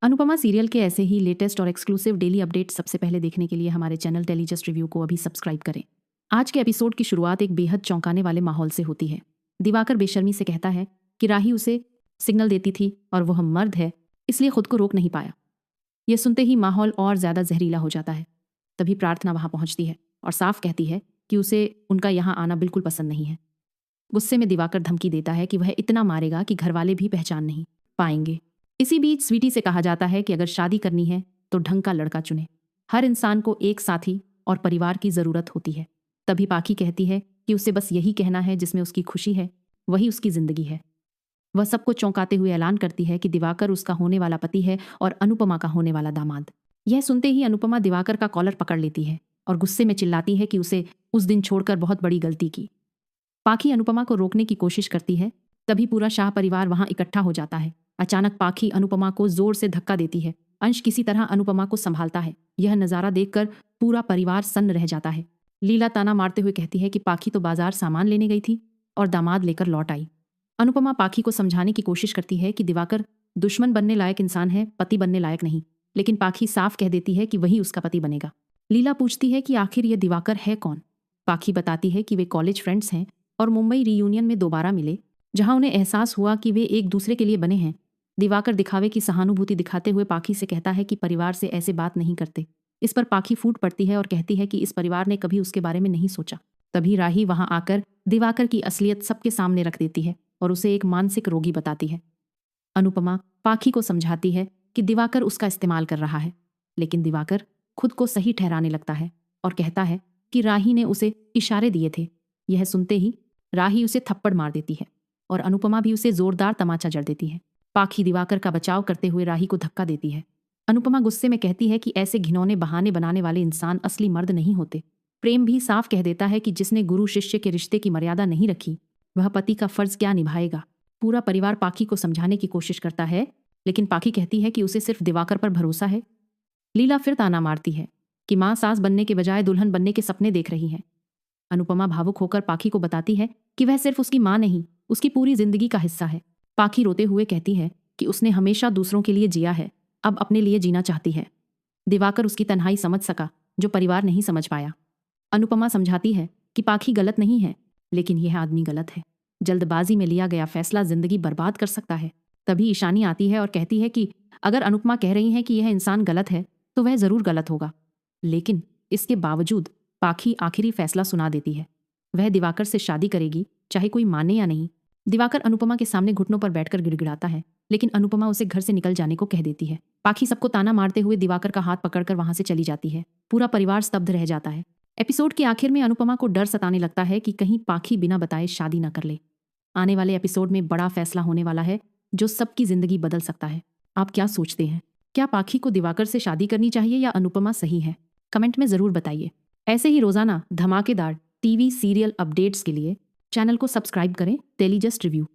Anupama serial के ऐसे ही latest और एक्सक्लूसिव डेली अपडेट सबसे पहले देखने के लिए हमारे चैनल डेली जस्ट रिव्यू को अभी सब्सक्राइब करें। आज के एपिसोड की शुरुआत एक बेहद चौंकाने वाले माहौल से होती है। दिवाकर बेशर्मी से कहता है कि राही उसे सिग्नल देती थी और वह मर्द है, इसलिए खुद को रोक नहीं पाया। यह सुनते ही माहौल और ज्यादा जहरीला हो जाता है। तभी प्रार्थना वहां पहुंचती है और साफ कहती है कि उसे उनका यहाँ आना बिल्कुल पसंद नहीं है। गुस्से में दिवाकर धमकी देता है कि वह इतना मारेगा कि घरवाले भी पहचान नहीं पाएंगे। इसी बीच स्वीटी से कहा जाता है कि अगर शादी करनी है तो ढंग का लड़का चुने। हर इंसान को एक साथी और परिवार की जरूरत होती है। तभी पाखी कहती है कि उसे बस यही कहना है जिसमें उसकी खुशी है, वही उसकी जिंदगी है। वह सबको चौंकाते हुए ऐलान करती है कि दिवाकर उसका होने वाला पति है और अनुपमा का होने वाला दामाद। यह सुनते ही अनुपमा दिवाकर का कॉलर पकड़ लेती है और गुस्से में चिल्लाती है कि उसे उस दिन छोड़कर बहुत बड़ी गलती की। पाखी अनुपमा को रोकने की कोशिश करती है। तभी पूरा शाह परिवार वहां इकट्ठा हो जाता है। अचानक पाखी अनुपमा को जोर से धक्का देती है। अंश किसी तरह अनुपमा को संभालता है। यह नजारा देखकर पूरा परिवार सन्न रह जाता है। लीला ताना मारते हुए कहती है कि पाखी तो बाजार सामान लेने गई थी और दामाद लेकर लौट आई। अनुपमा पाखी को समझाने की कोशिश करती है कि दिवाकर दुश्मन बनने लायक इंसान है, पति बनने लायक नहीं। लेकिन पाखी साफ कह देती है कि वही उसका पति बनेगा। लीला पूछती है कि आखिर यह दिवाकर है कौन। पाखी बताती है कि वे कॉलेज फ्रेंड्स हैं और मुंबई रीयूनियन में दोबारा मिले, जहां उन्हें एहसास हुआ कि वे एक दूसरे के लिए बने हैं। दिवाकर दिखावे की सहानुभूति दिखाते हुए पाखी से कहता है कि परिवार से ऐसे बात नहीं करते। इस पर पाखी फूट पड़ती है और कहती है कि इस परिवार ने कभी उसके बारे में नहीं सोचा। तभी राही वहां आकर दिवाकर की असलियत सबके सामने रख देती है और उसे एक मानसिक रोगी बताती है। अनुपमा पाखी को समझाती है कि दिवाकर उसका इस्तेमाल कर रहा है, लेकिन दिवाकर खुद को सही ठहराने लगता है और कहता है कि राही ने उसे इशारे दिए थे। यह सुनते ही राही उसे थप्पड़ मार देती है और अनुपमा भी उसे जोरदार तमाचा जड़ देती है। पाखी दिवाकर का बचाव करते हुए राही को धक्का देती है। अनुपमा गुस्से में कहती है कि ऐसे घिनौने बहाने बनाने वाले इंसान असली मर्द नहीं होते। प्रेम भी साफ कह देता है कि जिसने गुरु शिष्य के रिश्ते की मर्यादा नहीं रखी, वह पति का फर्ज क्या निभाएगा। पूरा परिवार पाखी को समझाने की कोशिश करता है, लेकिन पाखी कहती है कि उसे सिर्फ दिवाकर पर भरोसा है। लीला फिर ताना मारती है कि मां सास बनने के बजाय दुल्हन बनने के सपने देख रही है। अनुपमा भावुक होकर पाखी को बताती है कि वह सिर्फ उसकी मां नहीं, उसकी पूरी जिंदगी का हिस्सा है। पाखी रोते हुए कहती है कि उसने हमेशा दूसरों के लिए जिया है, अब अपने लिए जीना चाहती है। दिवाकर उसकी तन्हाई समझ सका जो परिवार नहीं समझ पाया। अनुपमा समझाती है कि पाखी गलत नहीं है, लेकिन यह आदमी गलत है। जल्दबाजी में लिया गया फैसला जिंदगी बर्बाद कर सकता है। तभी ईशानी आती है और कहती है कि अगर अनुपमा कह रही है कि यह इंसान गलत है तो वह जरूर गलत होगा। लेकिन इसके बावजूद पाखी आखिरी फैसला सुना देती है। वह दिवाकर से शादी करेगी, चाहे कोई माने या नहीं। दिवाकर अनुपमा के सामने घुटनों पर बैठकर गिड़गिड़ाता है, लेकिन अनुपमा उसे घर से निकल जाने को कह देती है। पाखी सबको ताना मारते हुए दिवाकर का हाथ पकड़कर वहां से चली जाती है। पूरा परिवार स्तब्ध रह जाता है। एपिसोड के आखिर में अनुपमा को डर सताने लगता है कि कहीं पाखी बिना बताए शादी न कर ले। आने वाले एपिसोड में बड़ा फैसला होने वाला है जो सबकी जिंदगी बदल सकता है। आप क्या सोचते हैं? क्या पाखी को दिवाकर से शादी करनी चाहिए या अनुपमा सही है? कमेंट में जरूर बताइए। ऐसे ही रोजाना धमाकेदार टीवी सीरियल अपडेट्स के लिए चैनल को सब्सक्राइब करें। Daily just review.